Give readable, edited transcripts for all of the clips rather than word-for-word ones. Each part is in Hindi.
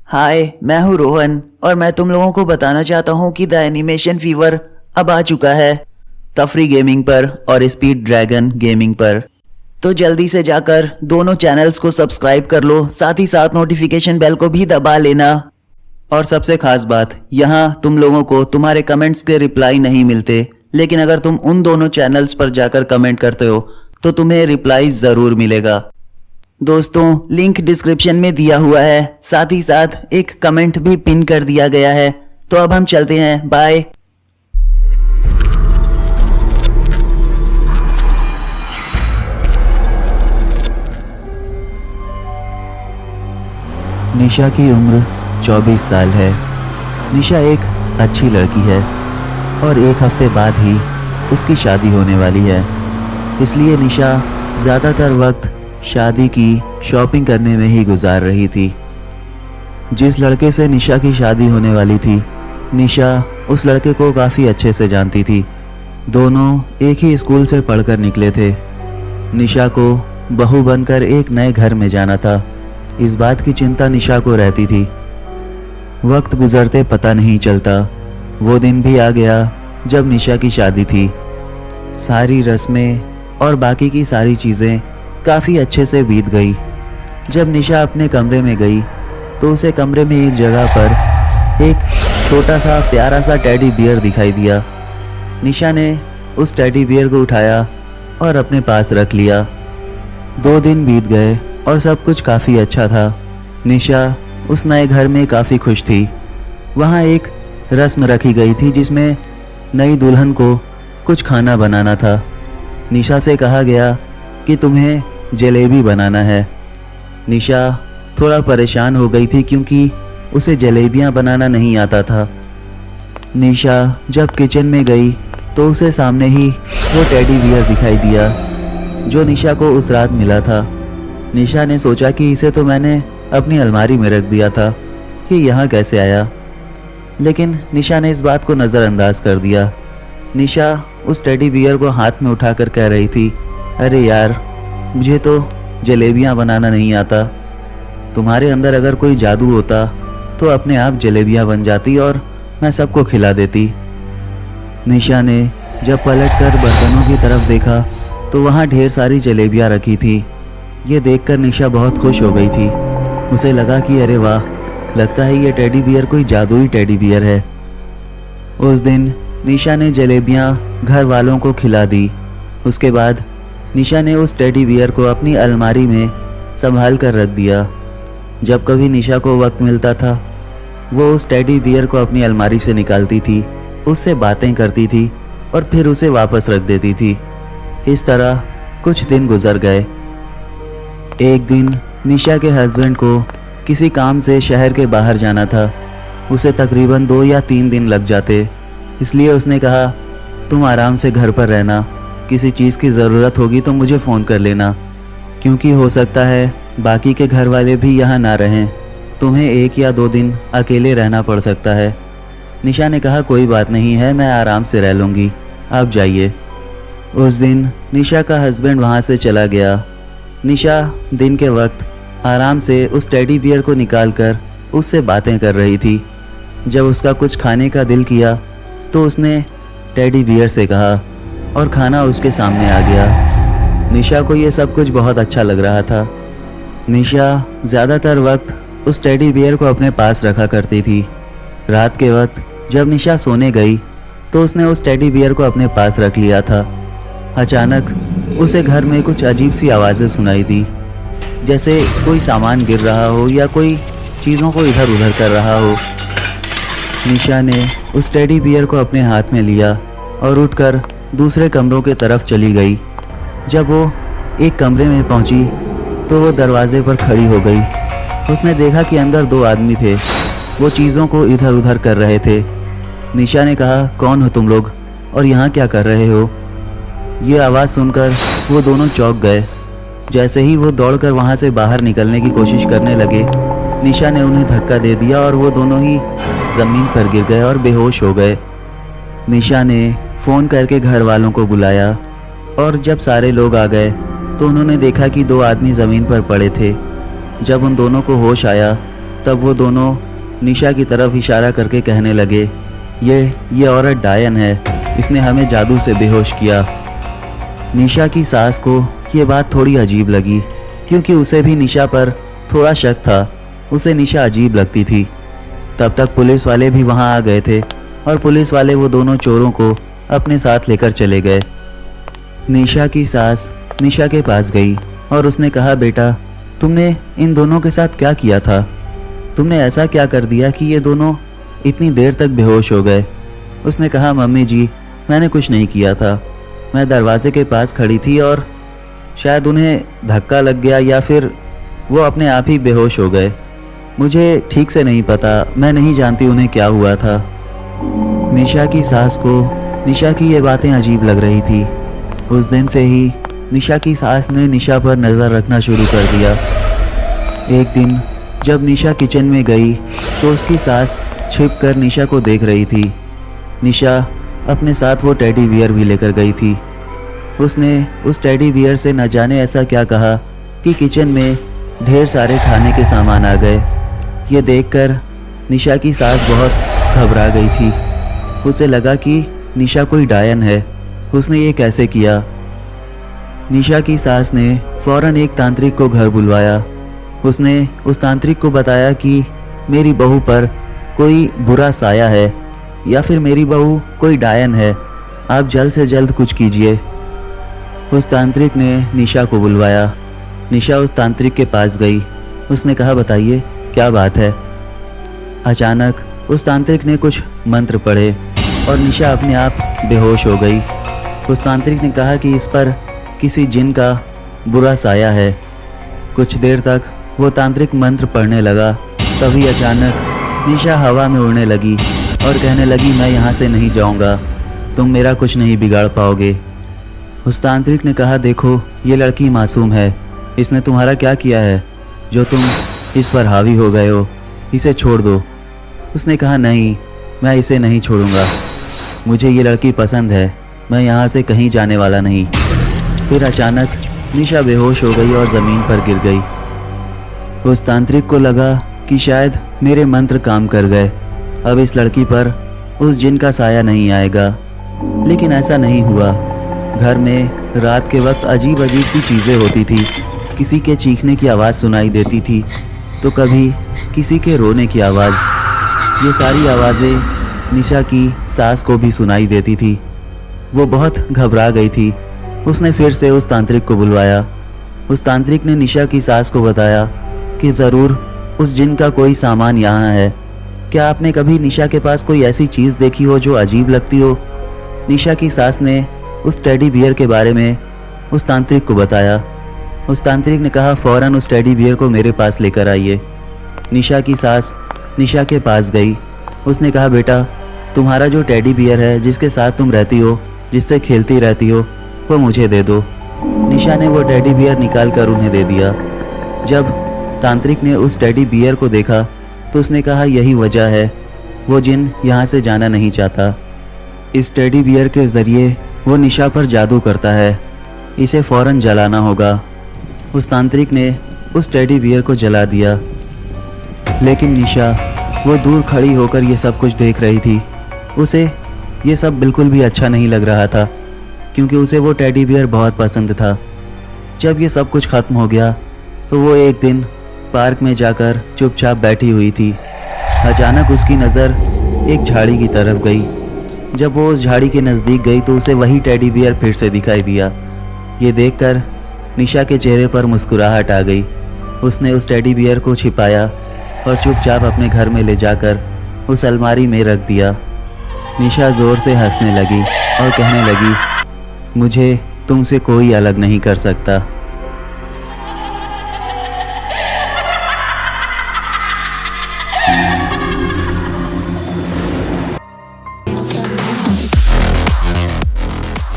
हाय, मैं हूँ रोहन और मैं तुम लोगों को बताना चाहता हूँ कि द एनिमेशन फीवर अब आ चुका है तफरी गेमिंग पर और स्पीड ड्रैगन गेमिंग पर। तो जल्दी से जाकर दोनों चैनल्स को सब्सक्राइब कर लो, साथ ही साथ नोटिफिकेशन बेल को भी दबा लेना। और सबसे खास बात, यहाँ तुम लोगों को तुम्हारे कमेंट्स के रिप्लाई नहीं मिलते, लेकिन अगर तुम उन दोनों चैनल्स पर जाकर कमेंट करते हो तो तुम्हें रिप्लाई ज़रूर मिलेगा। दोस्तों, लिंक डिस्क्रिप्शन में दिया हुआ है, साथ ही साथ एक कमेंट भी पिन कर दिया गया है। तो अब हम चलते हैं, बाय। निशा की उम्र 24 साल है। निशा एक अच्छी लड़की है और एक हफ्ते बाद ही उसकी शादी होने वाली है। इसलिए निशा ज़्यादातर वक्त शादी की शॉपिंग करने में ही गुजार रही थी। जिस लड़के से निशा की शादी होने वाली थी, निशा उस लड़के को काफ़ी अच्छे से जानती थी। दोनों एक ही स्कूल से पढ़कर निकले थे। निशा को बहू बनकर एक नए घर में जाना था, इस बात की चिंता निशा को रहती थी। वक्त गुजरते पता नहीं चलता। वो दिन भी आ गया जब निशा की शादी थी। सारी रस्में और बाकी की सारी चीज़ें काफ़ी अच्छे से बीत गई। जब निशा अपने कमरे में गई तो उसे कमरे में एक जगह पर एक छोटा सा प्यारा सा टेडी बियर दिखाई दिया। निशा ने उस टेडी बियर को उठाया और अपने पास रख लिया। 2 दिन बीत गए और सब कुछ काफ़ी अच्छा था। निशा उस नए घर में काफ़ी खुश थी। वहाँ एक रस्म रखी गई थी जिसमें नई दुल्हन को कुछ खाना बनाना था। निशा से कहा गया कि तुम्हें जलेबी बनाना है। निशा थोड़ा परेशान हो गई थी क्योंकि उसे जलेबियां बनाना नहीं आता था। निशा जब किचन में गई तो उसे सामने ही वो टेडी बियर दिखाई दिया जो निशा को उस रात मिला था। निशा ने सोचा कि इसे तो मैंने अपनी अलमारी में रख दिया था, कि यहाँ कैसे आया। लेकिन निशा ने इस बात को नज़रअंदाज कर दिया। निशा उस टेडी बियर को हाथ में उठाकर कह रही थी, अरे यार, मुझे तो जलेबियां बनाना नहीं आता। तुम्हारे अंदर अगर कोई जादू होता तो अपने आप जलेबियां बन जाती और मैं सबको खिला देती। निशा ने जब पलटकर बर्तनों की तरफ देखा तो वहाँ ढेर सारी जलेबियां रखी थी। ये देखकर निशा बहुत खुश हो गई थी। उसे लगा कि अरे वाह, लगता है ये टेडी बियर कोई जादुई टेडी बियर है। उस दिन निशा ने जलेबियां घर वालों को खिला दी। उसके बाद निशा ने उस टेडी बियर को अपनी अलमारी में संभाल कर रख दिया। जब कभी निशा को वक्त मिलता था, वो उस टेडी बियर को अपनी अलमारी से निकालती थी, उससे बातें करती थी और फिर उसे वापस रख देती थी। इस तरह कुछ दिन गुजर गए। एक दिन निशा के हस्बैंड को किसी काम से शहर के बाहर जाना था। उसे तकरीबन 2 या 3 दिन लग जाते। इसलिए उसने कहा, तुम आराम से घर पर रहना, किसी चीज़ की ज़रूरत होगी तो मुझे फ़ोन कर लेना, क्योंकि हो सकता है बाकी के घर वाले भी यहाँ ना रहें। तुम्हें 1 या 2 दिन अकेले रहना पड़ सकता है। निशा ने कहा, कोई बात नहीं है, मैं आराम से रह लूँगी, आप जाइए। उस दिन निशा का हस्बैंड वहाँ से चला गया। निशा दिन के वक्त आराम से उस टेडी बियर को निकालकर उससे बातें कर रही थी। जब उसका कुछ खाने का दिल किया तो उसने टेडी बियर से कहा और खाना उसके सामने आ गया। निशा को ये सब कुछ बहुत अच्छा लग रहा था। निशा ज़्यादातर वक्त उस टेडी बियर को अपने पास रखा करती थी। रात के वक्त जब निशा सोने गई तो उसने उस टेडी बियर को अपने पास रख लिया था। अचानक उसे घर में कुछ अजीब सी आवाज़ें सुनाई दी, जैसे कोई सामान गिर रहा हो या कोई चीज़ों को इधर उधर कर रहा हो। निशा ने उस टेडी बियर को अपने हाथ में लिया और उठकर दूसरे कमरों की तरफ चली गई। जब वो एक कमरे में पहुंची तो वो दरवाजे पर खड़ी हो गई। उसने देखा कि अंदर 2 आदमी थे, वो चीज़ों को इधर उधर कर रहे थे। निशा ने कहा, कौन हो तुम लोग और यहाँ क्या कर रहे हो? ये आवाज़ सुनकर वो दोनों चौंक गए। जैसे ही वो दौड़कर वहाँ से बाहर निकलने की कोशिश करने लगे, निशा ने उन्हें धक्का दे दिया और वो दोनों ही ज़मीन पर गिर गए और बेहोश हो गए। निशा ने फ़ोन करके घर वालों को बुलाया और जब सारे लोग आ गए तो उन्होंने देखा कि 2 आदमी ज़मीन पर पड़े थे। जब उन दोनों को होश आया तब वो दोनों निशा की तरफ इशारा करके कहने लगे, ये औरत डायन है, इसने हमें जादू से बेहोश किया। निशा की सास को ये बात थोड़ी अजीब लगी, क्योंकि उसे भी निशा पर थोड़ा शक था। उसे निशा अजीब लगती थी। तब तक पुलिस वाले भी वहाँ आ गए थे और पुलिस वाले वो दोनों चोरों को अपने साथ लेकर चले गए। निशा की सास निशा के पास गई और उसने कहा, बेटा, तुमने इन दोनों के साथ क्या किया था? तुमने ऐसा क्या कर दिया कि ये दोनों इतनी देर तक बेहोश हो गए? उसने कहा, मम्मी जी, मैंने कुछ नहीं किया था। मैं दरवाजे के पास खड़ी थी और शायद उन्हें धक्का लग गया या फिर वो अपने आप ही बेहोश हो गए। मुझे ठीक से नहीं पता, मैं नहीं जानती उन्हें क्या हुआ था। निशा की सास को निशा की ये बातें अजीब लग रही थी। उस दिन से ही निशा की सास ने निशा पर नज़र रखना शुरू कर दिया। एक दिन जब निशा किचन में गई तो उसकी सास छिपकर निशा को देख रही थी। निशा अपने साथ वो टेडी बियर भी लेकर गई थी। उसने उस टेडी बियर से न जाने ऐसा क्या कहा कि किचन में ढेर सारे खाने के सामान आ गए। ये देखकर निशा की सास बहुत घबरा गई थी। उसे लगा कि निशा कोई डायन है। उसने ये कैसे किया? निशा की सास ने फौरन एक तांत्रिक को घर बुलवाया। उसने उस तांत्रिक को बताया कि मेरी बहू पर कोई बुरा साया है या फिर मेरी बहू कोई डायन है, आप जल्द से जल्द कुछ कीजिए। उस तांत्रिक ने निशा को बुलवाया। निशा उस तांत्रिक के पास गई। उसने कहा, बताइए क्या बात है? अचानक उस तांत्रिक ने कुछ मंत्र पढ़े और निशा अपने आप बेहोश हो गई। उस तांत्रिक ने कहा कि इस पर किसी जिन का बुरा साया है। कुछ देर तक वो तांत्रिक मंत्र पढ़ने लगा। तभी अचानक निशा हवा में उड़ने लगी और कहने लगी, मैं यहाँ से नहीं जाऊँगा, तुम मेरा कुछ नहीं बिगाड़ पाओगे। उस तांत्रिक ने कहा, देखो ये लड़की मासूम है, इसने तुम्हारा क्या किया है जो तुम इस पर हावी हो गए हो? इसे छोड़ दो। उसने कहा, नहीं, मैं इसे नहीं छोड़ूंगा, मुझे ये लड़की पसंद है, मैं यहाँ से कहीं जाने वाला नहीं। फिर अचानक निशा बेहोश हो गई और ज़मीन पर गिर गई। उस तांत्रिक को लगा कि शायद मेरे मंत्र काम कर गए, अब इस लड़की पर उस जिन का साया नहीं आएगा। लेकिन ऐसा नहीं हुआ। घर में रात के वक्त अजीब अजीब सी चीज़ें होती थी। किसी के चीखने की आवाज़ सुनाई देती थी तो कभी किसी के रोने की आवाज़। ये सारी आवाज़ें निशा की सास को भी सुनाई देती थी। वो बहुत घबरा गई थी। उसने फिर से उस तांत्रिक को बुलवाया। उस तांत्रिक ने निशा की सास को बताया कि ज़रूर उस जिन का कोई सामान यहाँ है। क्या आपने कभी निशा के पास कोई ऐसी चीज़ देखी हो जो अजीब लगती हो? निशा की सास ने उस टेडी बियर के बारे में उस तांत्रिक को बताया। उस तांत्रिक ने कहा, फ़ौरन उस टेडी बियर को मेरे पास लेकर आइए। निशा की सास निशा के पास गई। उसने कहा, बेटा, तुम्हारा जो टेडी बियर है, जिसके साथ तुम रहती हो, जिससे खेलती रहती हो, वो मुझे दे दो। निशा ने वो टेडी बियर निकाल कर उन्हें दे दिया। जब तांत्रिक ने उस टेडी बियर को देखा तो उसने कहा, यही वजह है वो जिन यहाँ से जाना नहीं चाहता। इस टेडी बियर के ज़रिए वो निशा पर जादू करता है, इसे फ़ौरन जलाना होगा। उस तांत्रिक ने उस टेडी बियर को जला दिया। लेकिन निशा वो दूर खड़ी होकर ये सब कुछ देख रही थी। उसे ये सब बिल्कुल भी अच्छा नहीं लग रहा था, क्योंकि उसे वो टेडी बियर बहुत पसंद था। जब ये सब कुछ ख़त्म हो गया तो वो एक दिन पार्क में जाकर चुपचाप बैठी हुई थी। अचानक उसकी नज़र एक झाड़ी की तरफ गई। जब वो उस झाड़ी के नज़दीक गई तो उसे वही टेडी बियर फिर से दिखाई दिया। ये देखकर निशा के चेहरे पर मुस्कुराहट आ गई। उसने उस टेडी बियर को छिपाया और चुपचाप अपने घर में ले जाकर उस अलमारी में रख दिया। निशा ज़ोर से हंसने लगी और कहने लगी, मुझे तुमसे कोई अलग नहीं कर सकता।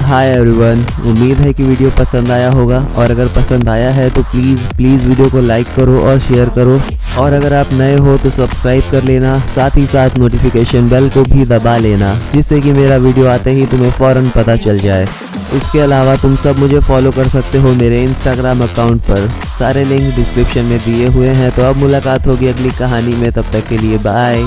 हाय एवरीवन, उम्मीद है कि वीडियो पसंद आया होगा और अगर पसंद आया है तो प्लीज़ वीडियो को लाइक करो और शेयर करो और अगर आप नए हो तो सब्सक्राइब कर लेना, साथ ही साथ नोटिफिकेशन बेल को भी दबा लेना, जिससे कि मेरा वीडियो आते ही तुम्हें फ़ौरन पता चल जाए। इसके अलावा तुम सब मुझे फॉलो कर सकते हो मेरे इंस्टाग्राम अकाउंट पर, सारे लिंक डिस्क्रिप्शन में दिए हुए हैं। तो अब मुलाकात होगी अगली कहानी में, तब तक के लिए बाय।